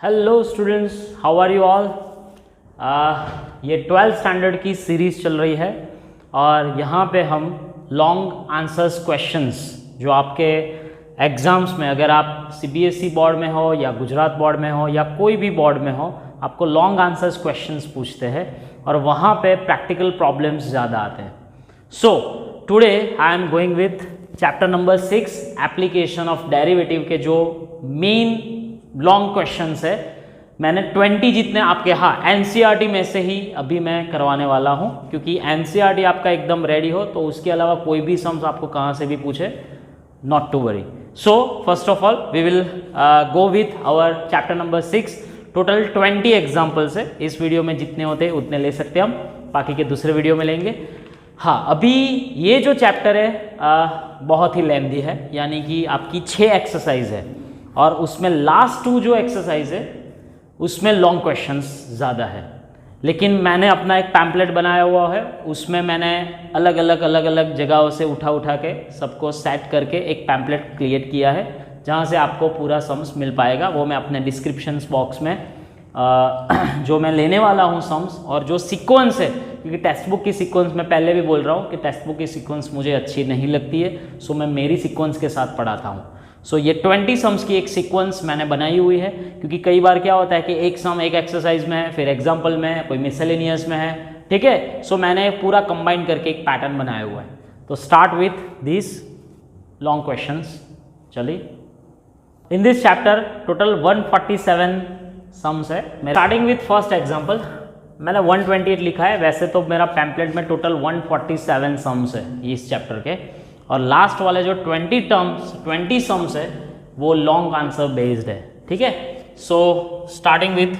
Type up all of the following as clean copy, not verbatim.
Hello students, how are you all. ये 12th standard की series चल रही है और यहाँ पे हम लॉन्ग आंसर्स क्वेश्चंस जो आपके एग्ज़ाम्स में, अगर आप सीबीएसई बोर्ड में हो या गुजरात बोर्ड में हो या कोई भी बोर्ड में हो, आपको लॉन्ग आंसर्स क्वेश्चंस पूछते हैं और वहाँ पे प्रैक्टिकल प्रॉब्लम्स ज़्यादा आते हैं। So today I am going with chapter number 6 application of derivative के जो मेन लॉन्ग क्वेश्चंस है। मैंने 20 जितने आपके एनसीईआरटी में से ही अभी मैं करवाने वाला हूं, क्योंकि एनसीईआरटी आपका एकदम रेडी हो तो उसके अलावा कोई भी सम्स आपको कहां से भी पूछे, not to worry. So first of all we will go with our chapter number 6। Total 20 examples है। इस वीडियो में जितने होते उतने ले सकते हम, बाकी के दूसरे वीडियो में लेंगे। अभी ये जो चैप्टर है बहुत ही लेंथी है, यानी कि आपकी 6 एक्सरसाइज है और उसमें लास्ट 2 जो एक्सरसाइज है उसमें लॉन्ग क्वेश्चंस ज़्यादा है। लेकिन मैंने अपना एक पैम्पलेट बनाया हुआ है, उसमें मैंने अलग अलग जगहों से उठा के सबको सेट करके एक पैम्पलेट क्रिएट किया है, जहाँ से आपको पूरा सम्स मिल पाएगा। वो मैं अपने डिस्क्रिप्शन बॉक्स में जो मैं लेने वाला हूँ सम्स और जो सीक्वेंस है, क्योंकि टेक्स्ट बुक की सीक्वेंस मैं पहले भी बोल रहा हूँ कि टेक्स्ट बुक की सीक्वेंस मुझे अच्छी नहीं लगती है, सो मैं मेरी सीक्वेंस के साथ पढ़ाता हूँ। सो ये 20 सम्स की एक सीक्वेंस मैंने बनाई हुई है, क्योंकि कई बार क्या होता है कि एक सम एक एक्सरसाइज में है, फिर एग्जाम्पल में है, कोई मिसलेनियस में है, ठीक है। सो मैंने पूरा कंबाइन करके एक पैटर्न बनाया हुआ है। तो start with this long questions. चलिए, in this chapter total 147 sums है। स्टार्टिंग विथ फर्स्ट एग्जाम्पल, मैंने 128 लिखा है, वैसे तो मेरा पैम्पलेट में टोटल 147 सम्स है इस चैप्टर के, और लास्ट वाले जो 20 सम्स है वो लॉन्ग आंसर बेस्ड है, ठीक है। So starting with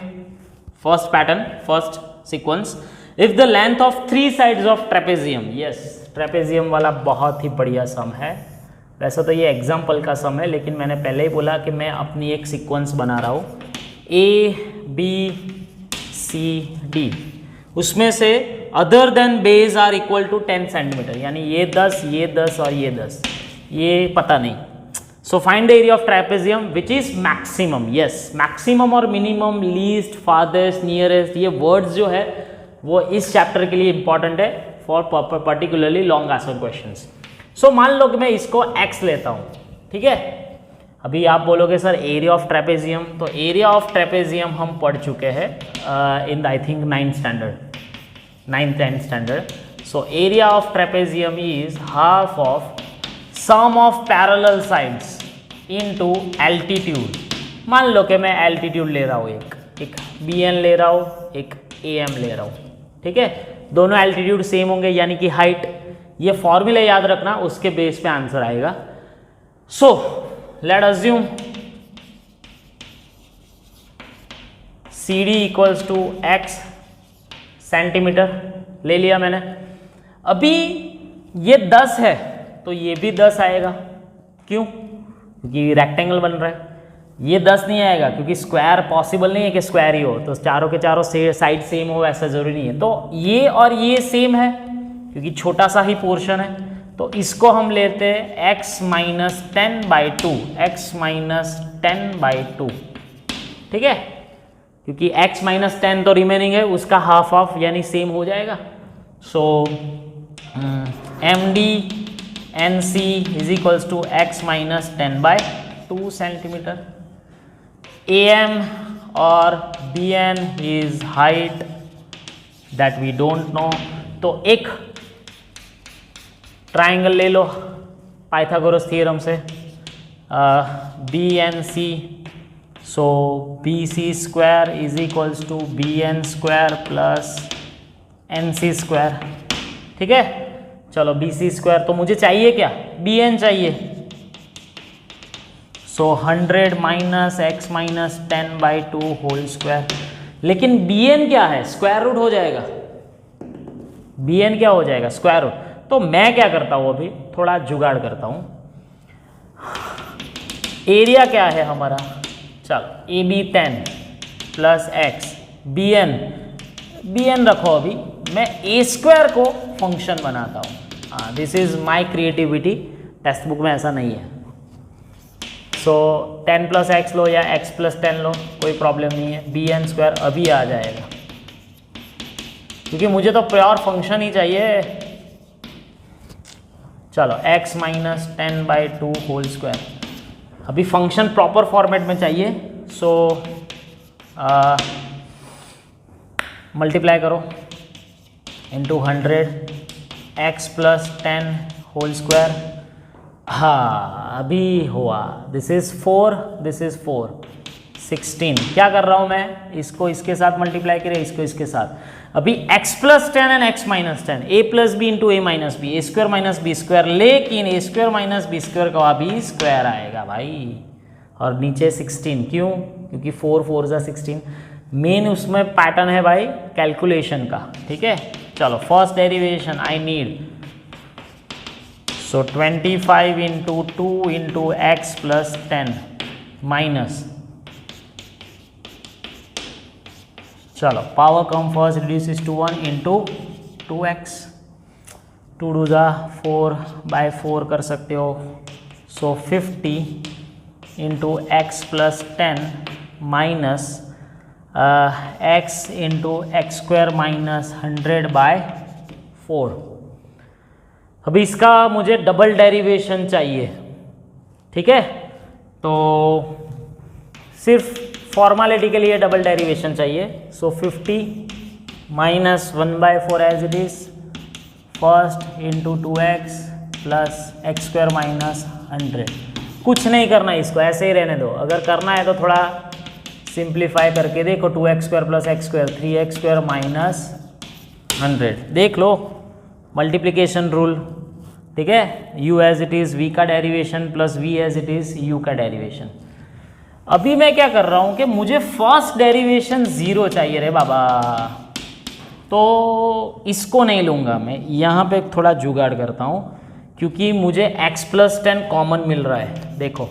first pattern, first sequence. If the length of 3 sides of trapezium, yes trapezium वाला बहुत ही बढ़िया सम है। वैसे तो ये एग्जाम्पल का सम है, लेकिन मैंने पहले ही बोला कि मैं अपनी एक सीक्वेंस बना रहा हूँ ABCD, उसमें से other than base are equal to 10 centimetre, यानी ये 10 और ये 10, ये पता नहीं। So find the area of trapezium which is maximum. Yes, maximum और मिनिमम, लीस्ट, फारदेस्ट, नियरेस्ट, ये वर्ड्स जो है वो इस चैप्टर के लिए इंपॉर्टेंट है for particularly long answer questions. So मान लो कि मैं इसको x लेता हूँ, ठीक है। अभी आप बोलोगे सर एरिया ऑफ ट्रेपेजियम, तो एरिया ऑफ ट्रेपेजियम हम पढ़ चुके हैं in I think 9th-10th standard. So area of trapezium is half of sum of parallel sides into altitude. मान लो कि मैं altitude ले रहा हूँ, एक BN ले रहा हूँ, एक AM ले रहा हूँ, ठीक है। दोनों altitude सेम होंगे, यानी कि हाइट। ये फॉर्मूला याद रखना, उसके बेस पे आंसर आएगा। So let assume CD equals to x centimetre ले लिया मैंने। अभी ये 10 है तो ये भी 10 आएगा, क्यों? क्योंकि रेक्टेंगल बन रहा है। ये 10 नहीं आएगा क्योंकि स्क्वायर पॉसिबल नहीं है कि स्क्वायर ही हो, तो चारों के चारों साइड सेम हो ऐसा जरूरी नहीं है। तो ये और ये सेम है क्योंकि छोटा सा ही पोर्शन है, तो इसको हम लेते हैं x माइनस 10/2, x माइनस 10/2, ठीक है। क्योंकि x माइनस 10 तो रिमेनिंग है, उसका हाफ ऑफ यानी सेम हो जाएगा। So MD NC is equals to x minus 10/2 centimetre. AM और BN is height that we don't know. तो एक ट्राइंगल ले लो पाइथागोरस थ्योरम से, BNC। So BC square is equals to BN square plus NC square, ठीक है। चलो BC square तो मुझे चाहिए क्या, BN चाहिए। So 100 minus x minus 10/2 whole square. लेकिन BN क्या है, स्क्वायर रूट हो जाएगा। BN क्या हो जाएगा, स्क्वायर रूट। तो मैं क्या करता हूँ, अभी थोड़ा जुगाड़ करता हूँ। एरिया क्या है हमारा, चलो AB 10 प्लस x, BN रखो। अभी मैं a स्क्वायर को फंक्शन बनाता हूँ। This is my creativity, text book में ऐसा नहीं है। सो 10 प्लस एक्स लो या x प्लस 10 लो, कोई प्रॉब्लम नहीं है, bn स्क्वायर अभी आ जाएगा, क्योंकि मुझे तो प्योर फंक्शन ही चाहिए। चलो x माइनस 10/2 होल स्क्वायर, अभी फंक्शन प्रॉपर फॉर्मेट में चाहिए। सो मल्टीप्लाई करो into 100 x plus 10 whole square. हाँ अभी हुआ, दिस इज 4, दिस इज 4, 16। क्या कर रहा हूँ मैं, इसको इसके साथ मल्टीप्लाई करें, इसको इसके साथ। अभी x plus 10 and x minus 10, a plus B into A minus B, A square minus B square, लेकिन A square minus B square का भी स्क्वायर आएगा भाई, और नीचे 16। क्यों, क्योंकि 4 4 जा 16। मेन उसमें पैटर्न है भाई कैलकुलेशन का, ठीक है। चलो first derivation I need, so 25 into 2 into x plus 10 minus, चलो पावर कम first reduces to 1 into 2x, 2 2 जा 4/4 कर सकते हो। So 50 into x plus 10 minus x into x square minus 100/4। अभी इसका मुझे डबल डेरिवेशन चाहिए, ठीक है। तो सिर्फ फॉर्मेलिटी के लिए डबल डेरिवेशन चाहिए। So 50 minus 1/4 as it is, first into 2x plus X square minus 100। कुछ नहीं करना, इसको ऐसे ही रहने दो। अगर करना है तो थोड़ा सिंप्लीफाई करके देखो, 2x square plus X square, 3x square minus 100। देख लो मल्टीप्लिकेशन रूल, ठीक है। u as it is v का derivation plus v as it is u का डेरिवेशन। अभी मैं क्या कर रहा हूं कि मुझे फर्स्ट डेरिवेशन 0 चाहिए रे बाबा, तो इसको नहीं लूंगा मैं, यहां पे थोड़ा जुगाड़ करता हूं, क्योंकि मुझे x प्लस 10 कॉमन मिल रहा है। देखो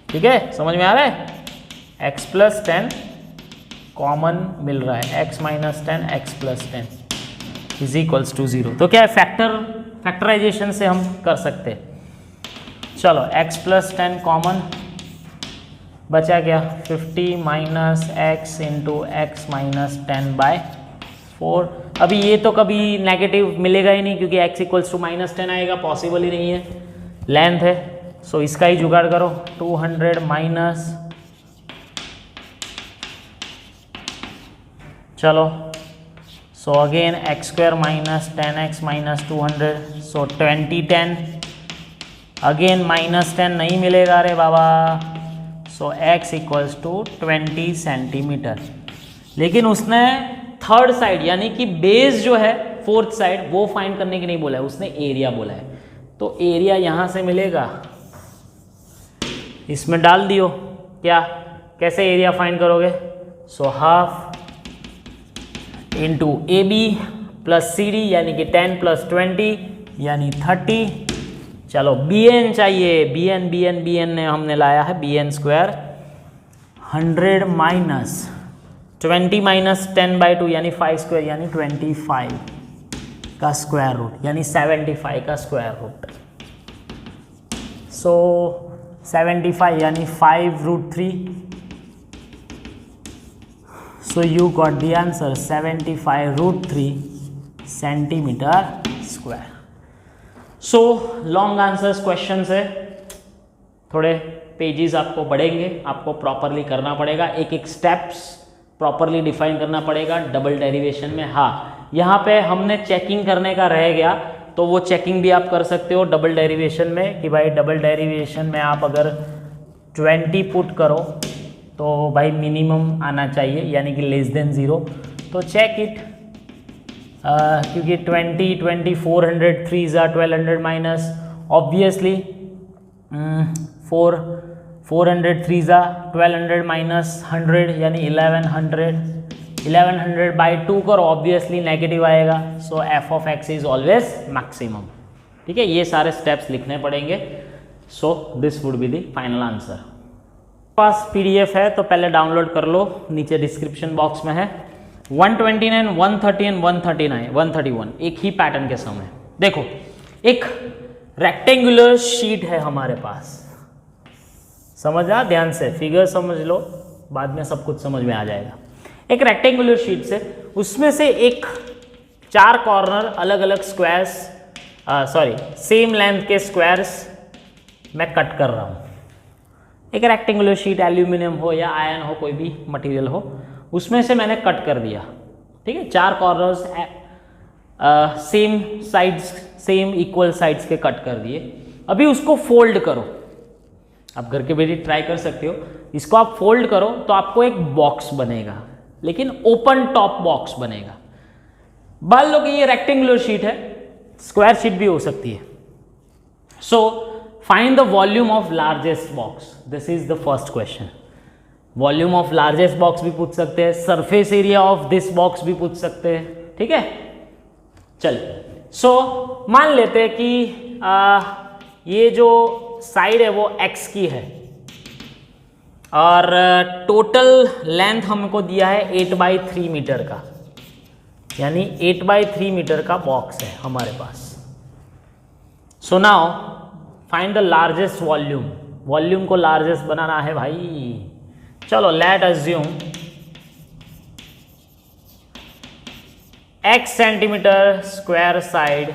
ठीक है, समझ में आ रहा है, x प्लस 10 कॉमन मिल रहा है, x minus 10 x plus 10 is equals to 0। तो क्या है, फैक्टराइजेशन से हम कर सकते हैं। चलो x प्लस 10 कॉमन बचा क्या, 50 minus x into x minus 10/4। अभी ये तो कभी नेगेटिव मिलेगा ही नहीं, क्योंकि x इक्वल्स टू माइनस 10 आएगा, पॉसिबल ही नहीं है, लेंथ है। सो इसका ही जुगाड़ करो, 200 माइनस, चलो so again x square minus 10x minus 200, सो 20 10, अगेन माइनस 10 नहीं मिलेगा रे बाबा। सो x इक्वल्स टू 20 सेंटीमीटर। लेकिन उसने थर्ड साइड यानी कि बेस जो है फोर्थ साइड वो फाइंड करने की नहीं बोला है, उसने एरिया बोला है। तो एरिया यहां से मिलेगा, इसमें डाल दियो। क्या, कैसे एरिया फाइंड करोगे, सो हाफ इंटू ए बी प्लस सी डी यानी कि 10 प्लस 20 यानी 30। चलो बी एन चाहिए, बी एन ने हमने लाया है bn स्क्वायर, 100 माइनस 20 माइनस 10/2 यानी 5 स्क्वायर यानी 25 का स्क्वायर रूट यानी 75 का स्क्वायर रूट। सो 75 यानी 5√3। So you got the answer 75√3 centimetre square. So long answers question है, थोड़े पेजेस आपको बढ़ेंगे, आपको प्रॉपरली करना पड़ेगा, एक एक स्टेप्स प्रॉपरली डिफाइन करना पड़ेगा डबल डेरिवेशन में। हाँ, यहाँ पे हमने चेकिंग करने का रह गया, तो वो चेकिंग भी आप कर सकते हो डबल डेरिवेशन में, कि भाई डबल डेरिवेशन में आप अगर 20 पुट करो तो भाई मिनिमम आना चाहिए, यानी कि लेस देन 0। तो चेक इट, क्योंकि 20 20 400 3 ज़ा 1200 माइनस ऑब्वियसली 400 3 ज़ा 1200 माइनस 100 यानी 1100/2 करो, ऑब्वियसली नेगेटिव आएगा। So f of x is always maximum. ठीक है, ये सारे स्टेप्स लिखने पड़ेंगे। So this would be the final answer. पास पीडीएफ है तो पहले डाउनलोड कर लो, नीचे डिस्क्रिप्शन बॉक्स में है। 129 130 एंड 139 131 एक ही पैटर्न के सम है। देखो, एक रेक्टेंगुलर शीट है हमारे पास, समझा, ध्यान से फिगर समझ लो, बाद में सब कुछ समझ में आ जाएगा। एक रेक्टेंगुलर शीट से उसमें से एक 4 कॉर्नर अलग अलग स्क्वायर्स सेम लेंथ के स्क्वायर्स मैं कट कर रहा हूँ। एक रेक्टेंगुलर शीट एल्यूमिनियम हो या आयरन हो, कोई भी मटेरियल हो, उसमें से मैंने कट कर दिया, ठीक है। 4 corners same sides, same equal sides के कट कर दिए। अभी उसको फोल्ड करो, आप घर के बेटी ट्राई कर सकते हो। इसको आप फोल्ड करो तो आपको एक बॉक्स बनेगा, लेकिन ओपन टॉप बॉक्स बनेगा। मान लो कि ये रेक्टेंगुलर शीट है, स्क्वायर शीट भी हो सकती है। सो find the volume of largest box, this is the first question. Volume of largest box भी पूछ सकते हैं, surface area of this box भी पूछ सकते हैं, ठीक है। चलिए, सो मान लेते हैं कि ये जो साइड है वो x की है और टोटल लेंथ हमको दिया है 8/3 मीटर का, यानी 8/3 मीटर का बॉक्स है हमारे पास। So now find the largest volume. Volume को लार्जेस्ट बनाना है भाई। चलो let assume x centimetre square side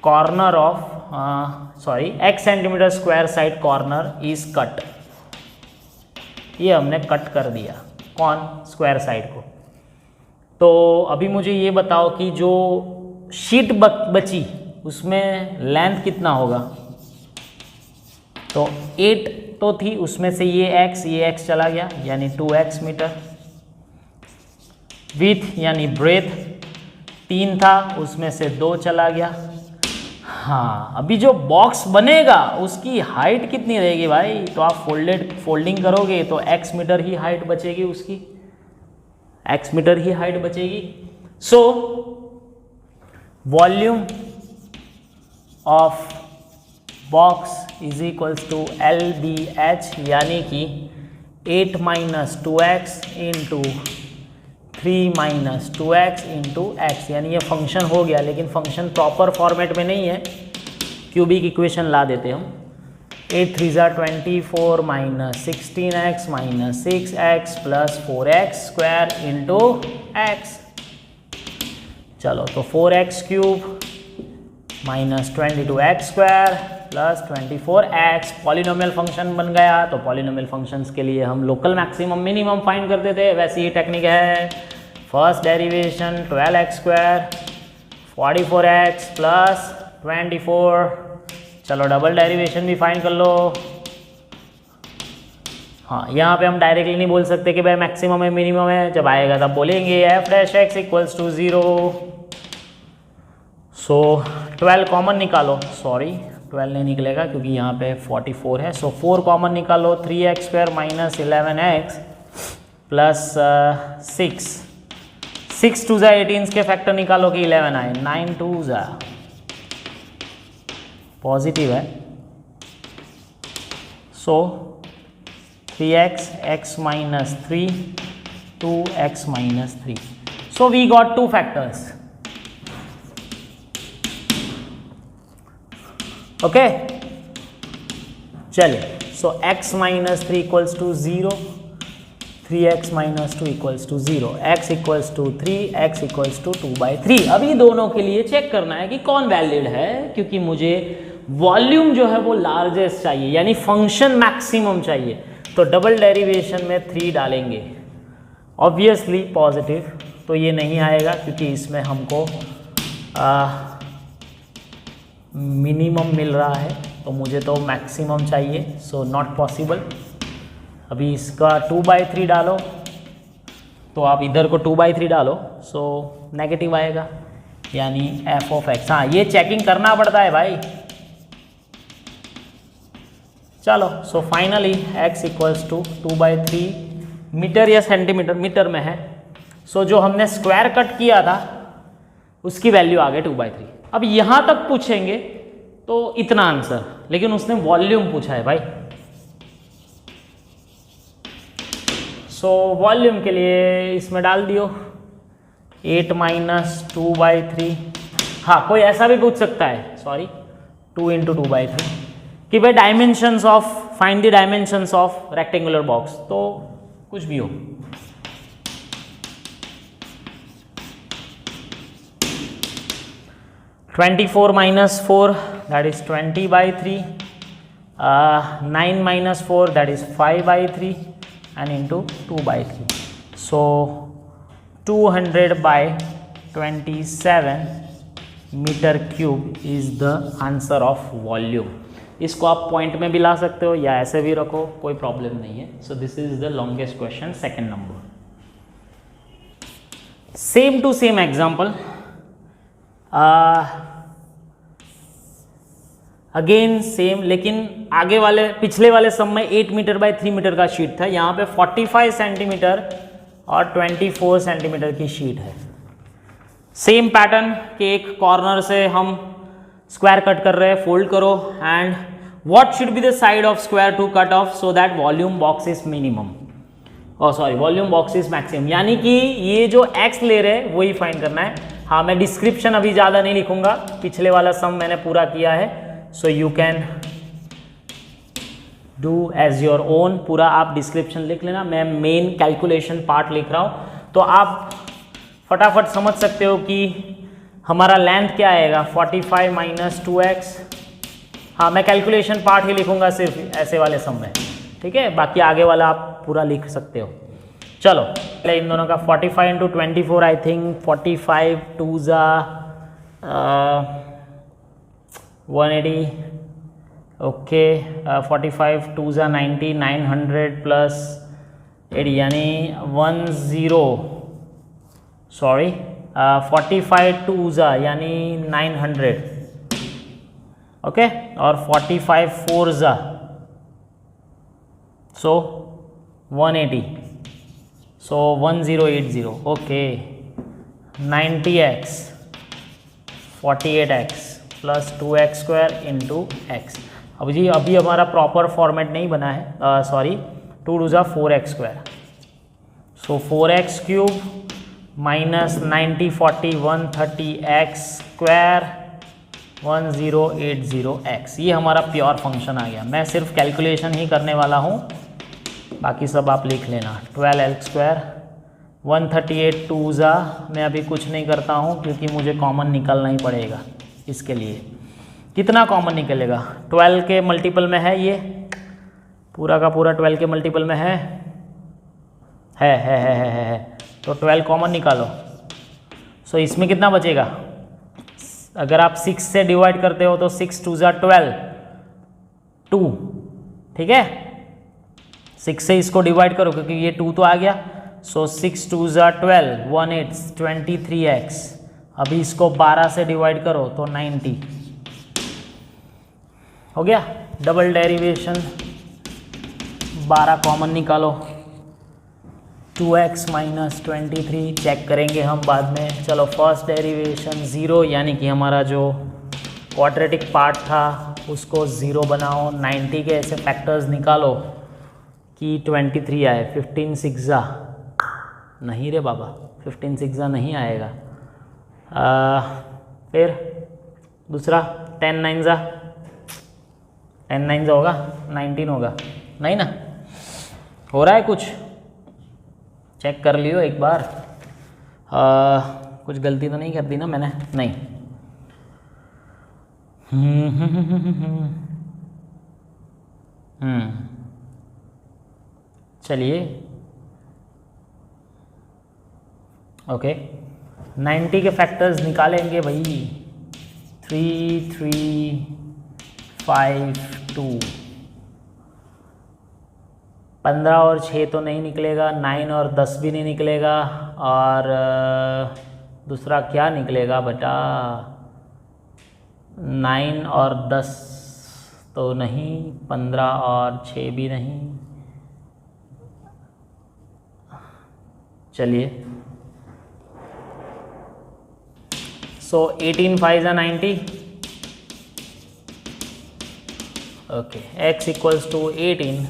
corner of x centimetre square side corner is cut. ये हमने कट कर दिया, कौन, स्क्वायर साइड को। तो अभी मुझे ये बताओ कि जो शीट बची उसमें लेंथ कितना होगा। तो 8 तो थी, उसमें से ये x चला गया, यानी 2x मीटर। विथ यानी ब्रेथ 3 था, उसमें से 2 चला गया। हाँ, अभी जो बॉक्स बनेगा उसकी हाइट कितनी रहेगी भाई। तो आप फोल्डिंग करोगे तो x मीटर ही हाइट बचेगी, उसकी x मीटर ही हाइट बचेगी। So volume of box is equals to LBH, यानी कि 8 - 2x into 3 - 2x into x, यानी ये फंक्शन हो गया, लेकिन फंक्शन प्रॉपर फॉर्मेट में नहीं है, क्यूबिक इक्वेशन ला देते हम। 8 3 24 - 16x - 6x + 4x square into x। चलो, तो 4x³ - 22x square plus 24x polynomial function बन गया। तो पॉलिनोमियल फंक्शंस के लिए हम लोकल मैक्सिमम मिनिमम फाइंड करते थे, वैसी ही टेक्निक है। First derivation 12x square 44x plus 24। चलो डबल डेरिवेशन भी फाइंड कर लो। हाँ, यहाँ पे हम डायरेक्टली नहीं बोल सकते कि भाई मैक्सिमम है मिनिमम है, जब आएगा तब बोलेंगे f' equals to 0। So 12 common निकालो, सॉरी 12 नहीं निकलेगा क्योंकि यहाँ पे 44 है। सो 4 कॉमन निकालो, 3x square minus 11x plus 6 2 18 के फैक्टर निकालो कि 11 आए, 9 2 पॉजिटिव है। सो 3x x minus 3 2x minus 3। So we got 2 factors. Okay, चलिए। So x minus 3 equals to 0, 3x minus 2 equals to 0, x equals to 3, x equals to 2/3। अभी दोनों के लिए चेक करना है कि कौन वैलिड है, क्योंकि मुझे वॉल्यूम जो है वो लार्जेस्ट चाहिए, यानी फंक्शन मैक्सिमम चाहिए। तो डबल डेरिवेशन में 3 डालेंगे, ऑब्वियसली पॉजिटिव, तो ये नहीं आएगा क्योंकि इसमें हमको मिनिमम मिल रहा है, तो मुझे तो मैक्सिमम चाहिए। So not possible. अभी इसका 2/3 डालो, तो आप इधर को 2/3 डालो, सो नेगेटिव आएगा, यानी f ऑफ x। हाँ, ये चेकिंग करना पड़ता है भाई। चलो, so finally x equals to 2/3 metre या सेंटीमीटर, मीटर में है। सो जो हमने स्क्वायर कट किया था उसकी वैल्यू आ गई 2/3। अब यहाँ तक पूछेंगे तो इतना आंसर, लेकिन उसने वॉल्यूम पूछा है भाई। सो वॉल्यूम के लिए इसमें डाल दियो 8 - 2/3। हाँ, कोई ऐसा भी पूछ सकता है, सॉरी 2 इंटू 2/3 कि भाई dimensions of, find the dimensions of rectangular box, तो कुछ भी हो। (24 minus 4 that is 20/3, 9 minus 4 that is 5/3 and into 2/3. So 200/27 metre cube is the answer of volume. इसको आप पॉइंट में भी ला सकते हो या ऐसे भी रखो, कोई प्रॉब्लम नहीं है। So this is the longest question, second number. Same to same example, again same, लेकिन आगे वाले पिछले वाले सम में 8 मीटर बाय 3 मीटर का शीट था, यहाँ पे 45 सेंटीमीटर और 24 सेंटीमीटर की शीट है। सेम पैटर्न के एक कॉर्नर से हम स्क्वायर कट कर रहे हैं, फोल्ड करो and what should be the side of square to cut off so that volume box is minimum, volume box is maximum. यानी कि ये जो एक्स ले रहे हैं वही फाइंड करना है। हाँ, मैं डिस्क्रिप्शन अभी ज़्यादा नहीं लिखूंगा, पिछले वाला सम मैंने पूरा किया है, so you can do as your own. पूरा आप डिस्क्रिप्शन लिख लेना, मैं मेन कैलकुलेशन पार्ट लिख रहा हूँ, तो आप फटाफट समझ सकते हो कि हमारा लेंथ क्या आएगा, 45 माइनस 2x। हाँ, मैं कैलकुलेशन पार्ट ही लिखूंगा सिर्फ ऐसे वाले सम में, ठीक है, बाकी आगे वाला आप पूरा लिख सकते हो। चलो पहले इन दोनों का 45 इंटू 24, आई थिंक 45 2 जा 180, ओके, 45 2 जा 90, 900 प्लस 80 यानी 45 2 जा यानी 900, ओके, और 45 4 जा सो 180, सो 1080, okay, 90x 48x plus 2x square into x। अब जी अभी हमारा प्रॉपर फॉर्मेट नहीं बना है, सॉरी, 2 2 जा 4x स्क्वायर, सो 4x cube minus 90 40 130x square 1080x। ये हमारा प्योर फंक्शन आ गया। मैं सिर्फ कैलकुलेशन ही करने वाला हूँ, बाकी सब आप लिख लेना। 12l स्क्वायर 138 2 जा, मैं अभी कुछ नहीं करता हूँ क्योंकि मुझे कॉमन निकालना ही पड़ेगा। इसके लिए कितना कॉमन निकलेगा, 12 के मल्टीपल में है, ये पूरा का पूरा 12 के मल्टीपल में है, तो 12 कॉमन निकालो। सो इसमें कितना बचेगा, अगर आप 6 से डिवाइड करते हो तो 6 2 जा 12 2, ठीक है, 6 से इसको डिवाइड करो क्योंकि ये 2 तो आ गया, सो 6 2 जा 12 18 23x। अभी इसको 12 से डिवाइड करो तो 90 हो गया। डबल डेरिवेशन 12 कॉमन निकालो, 2x माइनस 23 चेक करेंगे हम बाद में। चलो फर्स्ट डेरिवेशन 0, यानी कि हमारा जो क्वाड्रेटिक पार्ट था उसको 0 बनाओ। 90 के ऐसे फैक्टर्स निकालो कि 23 आए। 15 6 जा नहीं रे बाबा, 15 6 जा नहीं आएगा। फिर दूसरा 10 9 जा, 10 9 जा होगा 19 होगा, नहीं ना, हो रहा है कुछ, चेक कर लियो एक बार। कुछ गलती तो नहीं कर दी ना मैंने, नहीं। चलिए ओके, 90 के फैक्टर्स निकालेंगे भाई। 3 3 5 2, 15 और 6 तो नहीं निकलेगा, 9 और 10 भी नहीं निकलेगा, और दूसरा क्या निकलेगा बेटा, 9 और 10 तो नहीं, 15 और 6 भी नहीं। चलिए, सो 18 5 जा 90, okay, x equals to 18,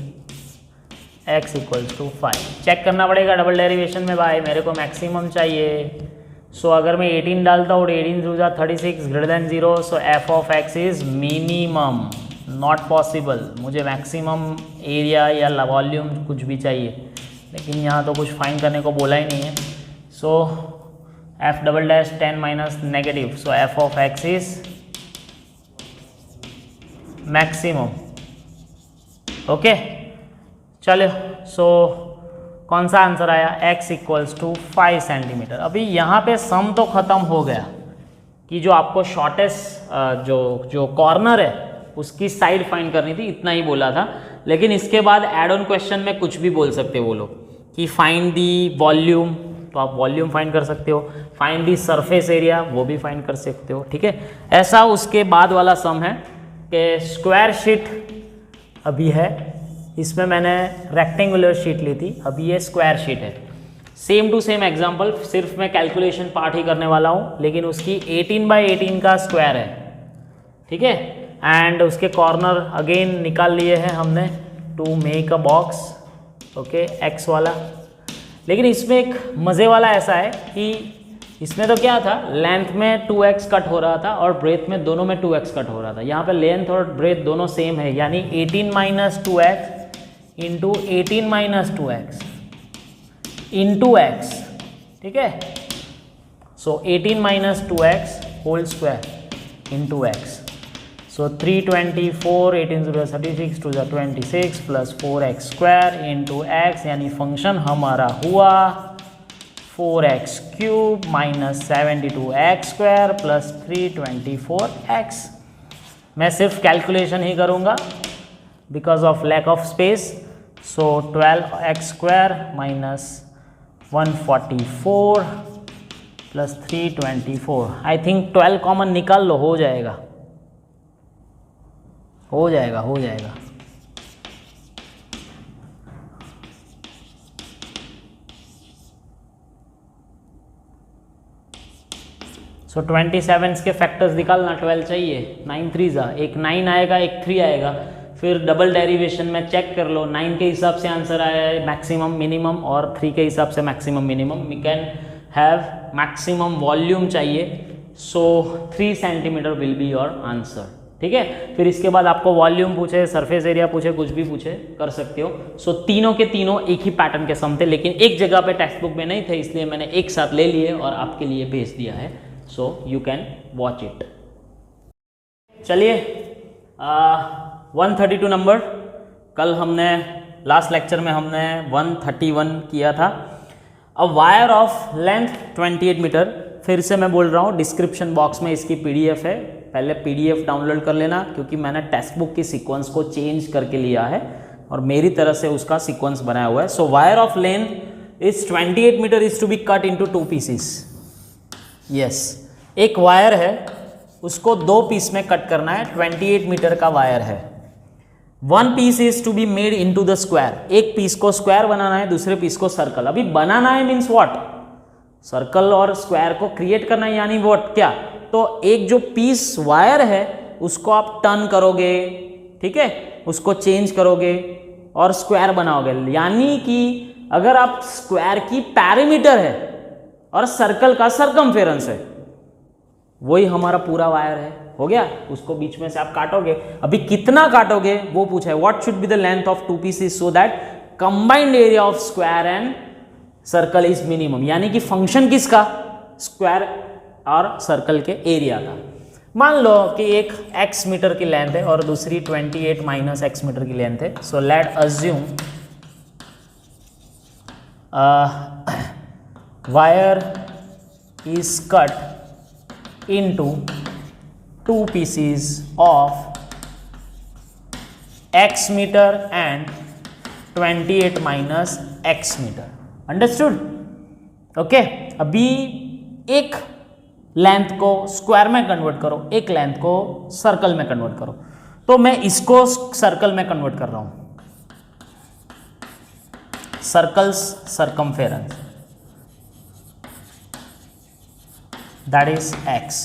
x equals to 5। Check करना पड़ेगा डबल डेरिवेशन में भाई, मेरे को मैक्सिमम चाहिए। सो अगर मैं 18 डालता हूँ 18 टू जा 36 greater than 0, so f of x is minimum, not possible. मुझे मैक्सिमम एरिया या वॉल्यूम कुछ भी चाहिए, लेकिन यहाँ तो कुछ फाइंड करने को बोला ही नहीं है। So f double dash 10 minus negative, so f of x is maximum. Okay चलो, सो कौन सा आंसर आया, x इक्वल्स टू 5 सेंटीमीटर। अभी यहाँ पे सम तो ख़त्म हो गया कि जो आपको शॉर्टेस्ट जो कॉर्नर है उसकी साइड फाइंड करनी थी, इतना ही बोला था। लेकिन इसके बाद एड ऑन क्वेश्चन में कुछ भी बोल सकते हो वो लोग कि फाइंड दी वॉल्यूम, तो आप वॉल्यूम फाइंड कर सकते हो, फाइंड दी सरफेस एरिया वो भी फाइंड कर सकते हो, ठीक है। ऐसा उसके बाद वाला सम है कि स्क्वायर शीट अभी है, इसमें मैंने रेक्टेंगुलर शीट ली थी, अभी ये स्क्वायर शीट है। सेम टू सेम एग्जांपल, सिर्फ मैं कैलकुलेशन पार्ट ही करने वाला हूँ, लेकिन उसकी 18 बाई 18 का स्क्वायर है, ठीक है। एंड उसके कॉर्नर अगेन निकाल लिए हैं हमने to make a box, okay, X वाला। लेकिन इसमें एक मज़े वाला ऐसा है कि इसमें तो क्या था, लेंथ में 2x कट हो रहा था और ब्रेथ में दोनों में 2x कट हो रहा था। यहाँ पे लेंथ और ब्रेथ दोनों सेम है, यानी 18 minus 2x into 18 minus 2x into x, ठीक है। So 18 minus 2x whole square into x, so 324, 18 0 36 2 26 plus 4x square into x, यानी फंक्शन हमारा हुआ 4x cube minus 72x square plus 324x। मैं सिर्फ कैलकुलेशन ही करूँगा because of lack of space. So 12x square minus 144 plus 324, I think 12 common निकाल लो, हो जाएगा हो जाएगा हो जाएगा। सो 27 के फैक्टर्स निकालना, 12 चाहिए, 9 3 जा, एक 9 आएगा एक 3 आएगा, फिर डबल डेरिवेशन में चेक कर लो, 9 के हिसाब से आंसर आया है मैक्सिमम मिनिमम और 3 के हिसाब से maximum minimum. We can have maximum volume चाहिए, so 3 centimetre will be your answer, ठीक है। फिर इसके बाद आपको वॉल्यूम पूछे, सरफेस एरिया पूछे, कुछ भी पूछे कर सकते हो। सो तीनों के तीनों एक ही पैटर्न के सम थे, लेकिन एक जगह पे टेक्स्ट बुक में नहीं थे, इसलिए मैंने एक साथ ले लिए और आपके लिए भेज दिया है, so you can watch it. चलिए 132 नंबर, कल हमने लास्ट लेक्चर में हमने 131 किया था। A wire of length 28 metre, फिर से मैं बोल रहा हूँ डिस्क्रिप्शन बॉक्स में इसकी पीडीएफ है, पहले पीडीएफ डाउनलोड कर लेना, क्योंकि मैंने टेक्स्ट बुक की सीक्वेंस को चेंज करके लिया है और मेरी तरह से उसका सीक्वेंस बनाया हुआ है। So wire of length is 28 metre is to be cut into 2 pieces. Yes, एक वायर है उसको 2 पीस में कट करना है, 28 मीटर का वायर है। 1 piece is to be made into the square, एक पीस को स्क्वायर बनाना है, दूसरे पीस को सर्कल। अभी बनाना है मीन्स व्हाट, सर्कल और स्क्वायर को क्रिएट करना है, यानी व्हाट क्या, तो एक जो पीस वायर है उसको आप टर्न करोगे, ठीक है, उसको चेंज करोगे और स्क्वायर बनाओगे। यानी कि अगर आप स्क्वायर की पैरामीटर है और सर्कल का सरकमफेरेंस है, वही हमारा पूरा वायर है, हो गया। उसको बीच में से आप काटोगे, अभी कितना काटोगे वो पूछा है, what should be the length of 2 pieces so that combined area of square and circle is minimum, यानी कि फंक्शन किसका, स्क्वायर और सर्कल के एरिया का। मान लो कि एक x मीटर की लेंथ है और दूसरी 28 माइनस x मीटर की लेंथ है। सो let assume wire is cut into 2 pieces of x meter and 28 minus x meter. Understood? Okay, अभी एक लेंथ को स्क्वायर में कन्वर्ट करो, एक लेंथ को सर्कल में कन्वर्ट करो। तो मैं इसको सर्कल में कन्वर्ट कर रहा हूं, circles circumference, that is x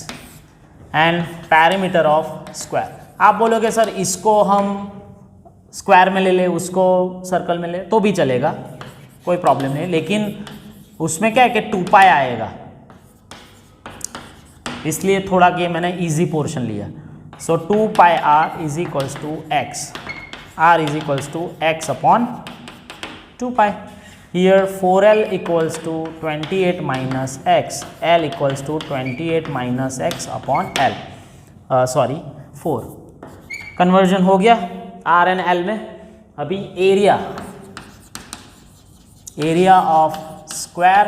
and perimeter of square। आप बोलोगे सर इसको हम स्क्वायर में ले ले, उसको सर्कल में ले, तो भी चलेगा, कोई प्रॉब्लम नहीं, लेकिन उसमें क्या है कि 2 पाई आएगा, इसलिए थोड़ा ये मैंने इजी पोर्शन लिया। So 2 pi r is equals to x, r is equals to x upon 2 pi. Here 4L equals to 28 minus x, L equals to 28 minus x upon L, sorry 4। Conversion हो गया r and l में। अभी area of square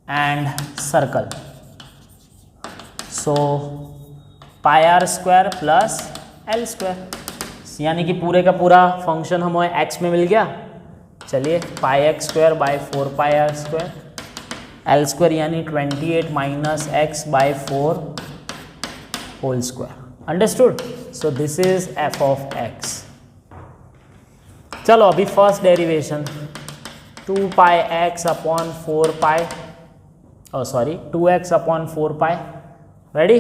and circle, so pi r square plus l square, यानी कि पूरे का पूरा function हमें एक्स में मिल गया। चलिए pi x square by 4 pi r square, l square यानी 28 minus x by 4 whole square. Understood? So this is f of x. चलो अभी first derivation 2 pi x upon 4 pi, sorry 2x upon 4 pi, ready,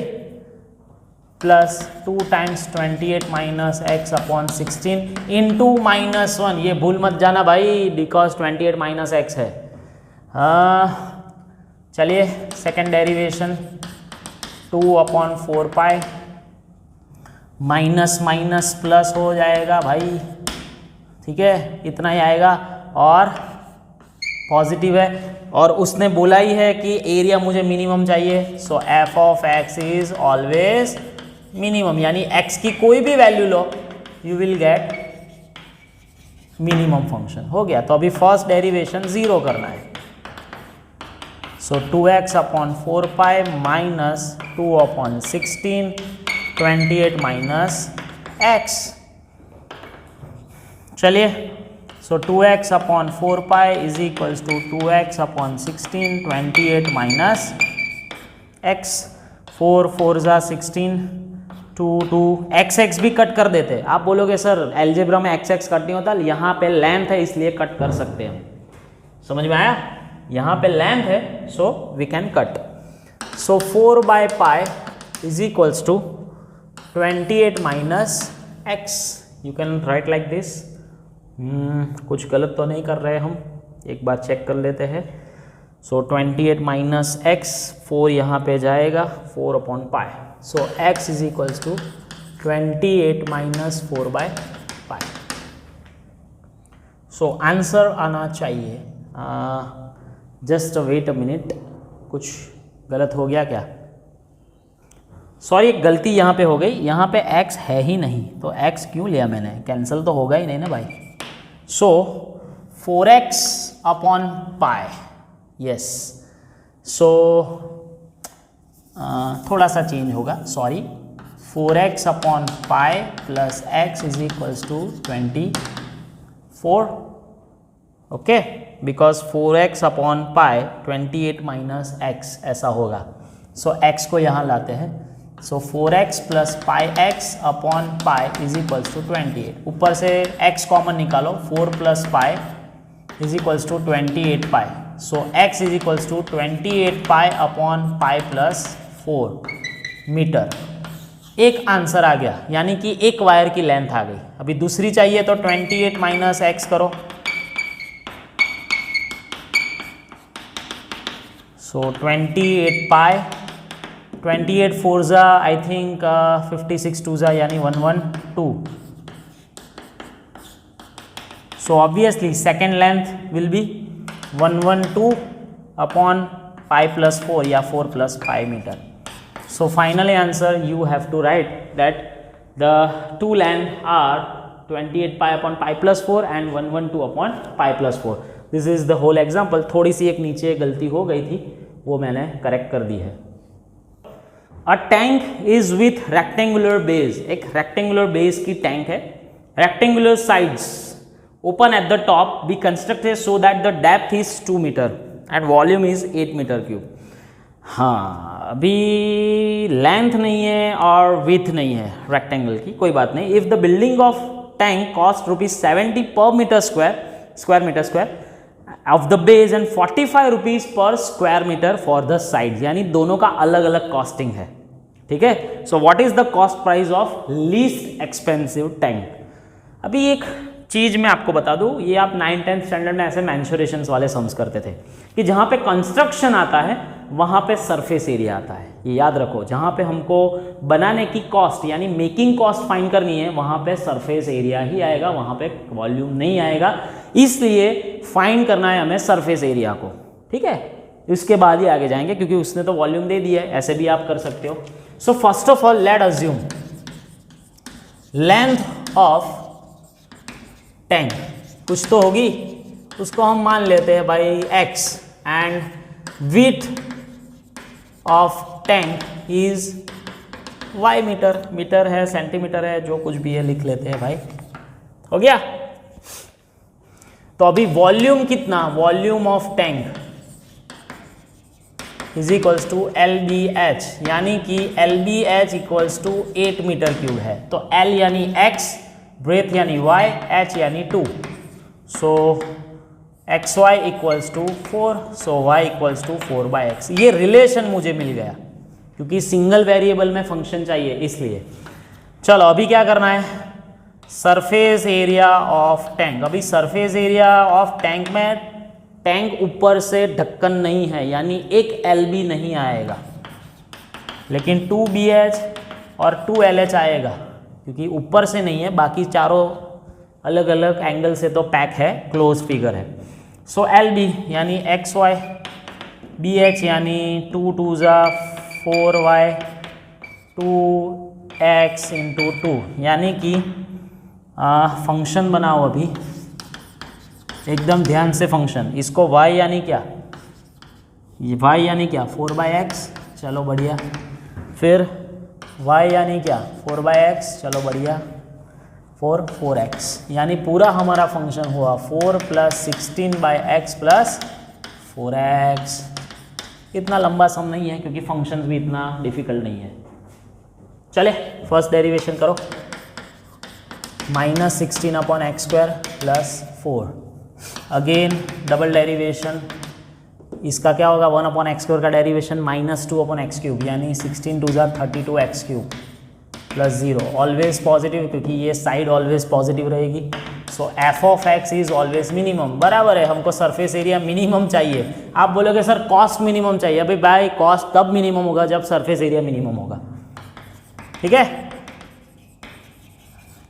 plus 2 times 28 minus x upon 16 into -1, ये भूल मत जाना भाई because 28 minus x है। चलिए second derivation 2 upon 4 pi, minus minus plus हो जाएगा भाई, ठीक है, इतना ही आएगा और पॉजिटिव है और उसने बोला ही है कि एरिया मुझे मिनिमम चाहिए। So f of x is always minimum, यानी एक्स की कोई भी वैल्यू लो you will get minimum function. हो गया। तो अभी फर्स्ट डेरिवेशन 0 करना है। So 2x upon 4 pi minus 2 upon 16 28 minus x. चलिए so 2x upon 4 pi is equals to 2x upon 16 28 minus x. 4 4 जा 16 2 2 x भी कट कर देते। आप बोलोगे सर एलजेब्रा में x कट नहीं होता, यहाँ पे लेंथ है इसलिए कट कर सकते हैं हम। समझ में आया? यहाँ पे लेंथ है so we can cut. So 4 by pi is equals to 28 minus X. You can write like this. कुछ गलत तो नहीं कर रहे हम, एक बार चेक कर लेते हैं। सो 28 माइनस एक्स, 4 यहाँ पे जाएगा 4 upon pi. So x is equals to 28 minus 4 by pi. So answer आना चाहिए। जस्ट वेट अ मिनट, कुछ गलत हो गया क्या? सॉरी एक गलती यहाँ पे हो गई, यहाँ पे x है ही नहीं तो x क्यों लिया मैंने, कैंसिल तो होगा ही नहीं ना भाई। सो 4x अपॉन पाई, यस। सो थोड़ा सा चेंज होगा, sorry 4x upon pi plus x is equals to 24, okay, because 4x upon pi 28 minus x ऐसा होगा। सो x को यहाँ लाते हैं। So 4x plus pi x upon pi is equals to 28। ऊपर से x कॉमन निकालो, 4 plus pi is equals to 28 pi. So x is equals to 28 pi upon pi plus 4 metre. एक आंसर आ गया, यानी कि एक वायर की लेंथ आ गई। अभी दूसरी चाहिए तो 28 माइनस एक्स करो। सो 28 पाई, 28 4 जा आई थिंक 56 2 जा यानी 112। So obviously second length will be 112 upon pi plus 4 या 4 plus pi metre. So finally answer you have to write that the two length are 28 pi upon pi plus 4 and 112 upon pi plus 4. This is the whole example. थोड़ी सी एक नीचे गलती हो गई थी, वो मैंने करेक्ट कर दी है। A tank is with rectangular base. एक rectangular base की टैंक है। Rectangular sides open at the top be constructed so that the depth is 2 meter and volume is 8 meter cube. हाँ, अभी लेंथ नहीं है और विथ नहीं है रेक्टेंगल की, कोई बात नहीं। If the building of tank cost ₹70 per metre square metre square of the base and 45 rupees per square metre for the sides, यानी दोनों का अलग अलग कॉस्टिंग है, ठीक है। So what is the cost price of least expensive tank? अभी एक चीज़ मैं आपको बता दूं, ये आप 9th-10th स्टैंडर्ड में ऐसे मेंसुरेशंस वाले सम्स करते थे कि जहाँ पे कंस्ट्रक्शन आता है वहाँ पे सरफेस एरिया आता है। ये याद रखो, जहाँ पे हमको बनाने की कॉस्ट यानी मेकिंग कॉस्ट फाइंड करनी है वहाँ पे सरफेस एरिया ही आएगा, वहाँ पे वॉल्यूम नहीं आएगा। इसलिए फाइंड करना है हमें सरफेस एरिया को, ठीक है। इसके बाद ही आगे जाएंगे क्योंकि उसने तो वॉल्यूम दे दिया है, ऐसे भी आप कर सकते हो। सो first of all let assume length of tank कुछ तो होगी, उसको हम मान लेते हैं भाई x and width of tank is y metre, metre है सेंटीमीटर है जो कुछ भी है लिख लेते हैं भाई, हो गया। तो अभी वॉल्यूम कितना, volume of tank is equals to LBH, यानी कि LBH equals to 8 metre cube है। तो L यानी x, ब्रेथ यानी y, h यानी 2, so xy equals to 4, so y equals to 4/x। ये रिलेशन मुझे मिल गया क्योंकि सिंगल वेरिएबल में फंक्शन चाहिए इसलिए। चलो अभी क्या करना है, सरफेस एरिया ऑफ टैंक। अभी सरफेस एरिया ऑफ टैंक में टैंक ऊपर से ढक्कन नहीं है यानी एक LB नहीं आएगा, लेकिन 2BH और 2LH आएगा क्योंकि ऊपर से नहीं है, बाकी चारों अलग अलग एंगल से तो पैक है, क्लोज फिगर है। सो LB यानी XY, BH यानी 2 2 4y 2x इंटू 2, यानी कि फंक्शन बनाओ अभी एकदम ध्यान से फंक्शन। इसको y यानी क्या, ये y यानी क्या 4/x, चलो बढ़िया। फिर y यानी क्या 4/x, चलो बढ़िया। 4x यानी पूरा हमारा फंक्शन हुआ 4 + 16/x + 4x। इतना लंबा सम नहीं है क्योंकि फंक्शन भी इतना डिफिकल्ट नहीं है। चले फर्स्ट डेरिवेशन करो, -16/x² + 4। अगेन डबल डेरिवेशन, इसका क्या होगा 1/x² का डेरिवेशन -2/x³ यानी 16 2 32x³ + 0। ऑलवेज पॉजिटिव क्योंकि ये साइड ऑलवेज पॉजिटिव रहेगी। सो f of x is always minimum, बराबर है। हमको सरफेस एरिया मिनिमम चाहिए। आप बोलोगे सर कॉस्ट मिनिमम चाहिए, अभी भाई कॉस्ट तब मिनिमम होगा जब सरफेस एरिया मिनिमम होगा, ठीक है।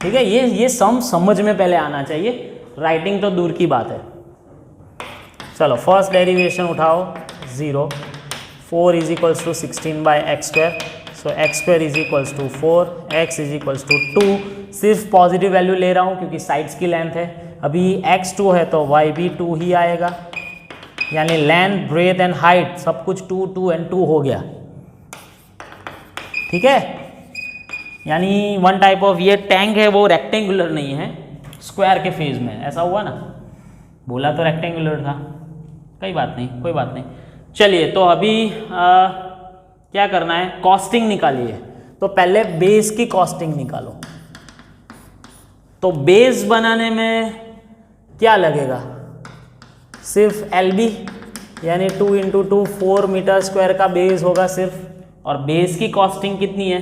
ठीक है, ये सम समझ में पहले आना चाहिए, राइटिंग तो दूर की बात है। चलो फर्स्ट डेरिवेशन उठाओ 0, 4 is equals to 16/x², so x² is equals to 4, x is equals to 2। सिर्फ पॉजिटिव वैल्यू ले रहा हूँ क्योंकि साइड्स की लेंथ है। अभी x 2 है तो y भी 2 ही आएगा, यानी लेंथ ब्रेथ एंड हाइट सब कुछ 2 2 एंड 2 हो गया, ठीक है। यानी वन टाइप ऑफ ये टैंक है वो रेक्टेंगुलर नहीं है, स्क्वायर के फेज में। ऐसा हुआ ना, बोला तो रेक्टेंगुलर था, कोई बात नहीं कोई बात नहीं। चलिए तो अभी क्या करना है, कॉस्टिंग निकालिए। तो पहले बेस की कॉस्टिंग निकालो। तो बेस बनाने में क्या लगेगा, सिर्फ LB यानी 2 × 2 4 मीटर स्क्वायर का बेस होगा सिर्फ। और बेस की कॉस्टिंग कितनी है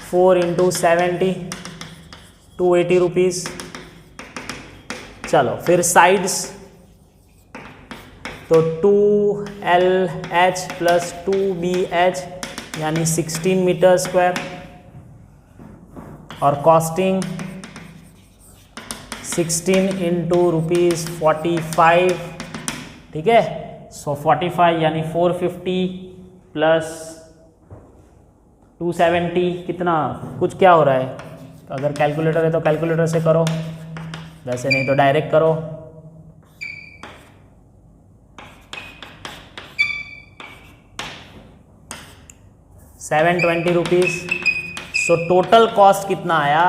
4 × 70 280 रुपीज़। चलो फिर साइड्स, तो 2LH + 2BH यानी 16 मीटर स्क्वायर। और कॉस्टिंग 16 × रुपीज़ 45, ठीक है। सो 45 यानी 450 + 270 कितना, कुछ क्या हो रहा है, अगर कैलकुलेटर है तो कैलकुलेटर से करो, वैसे नहीं तो डायरेक्ट करो। ₹720। सो टोटल कॉस्ट कितना आया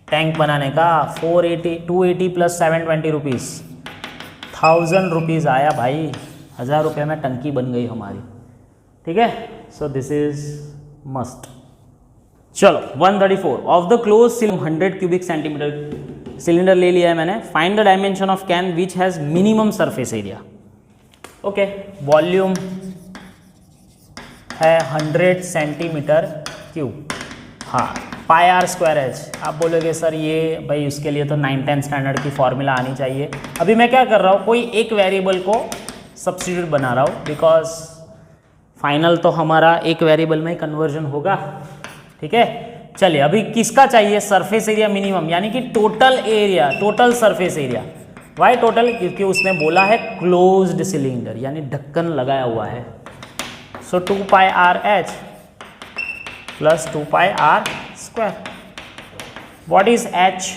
टैंक बनाने का, 280 + 720 रुपीज़, 1000 रुपीज़ आया भाई। 1000 रुपये में टंकी बन गई हमारी, ठीक है। So this is must. चलो 134 of the close 100 cubic centimetre cylinder ले लिया है मैंने। Find the dimension of can which has minimum surface area. Okay, volume है 100 सेंटीमीटर क्यूब, हाँ पाई आर स्क्वायर एच। आप बोलोगे सर ये भाई उसके लिए तो 9th स्टैंडर्ड की फॉर्मूला आनी चाहिए। अभी मैं क्या कर रहा हूँ, कोई एक वेरिएबल को सब्स्टिट्यूट बना रहा हूँ, बिकॉज फाइनल तो हमारा एक वेरिएबल में कन्वर्जन होगा। ठीक है, चलिए अभी किसका चाहिए, सरफेस एरिया मिनिमम, यानी कि total area, total surface area. Why total, क्योंकि उसने बोला है क्लोज्ड सिलेंडर, यानी ढक्कन लगाया हुआ है। So 2 pi r h plus 2 pi r square. What is h?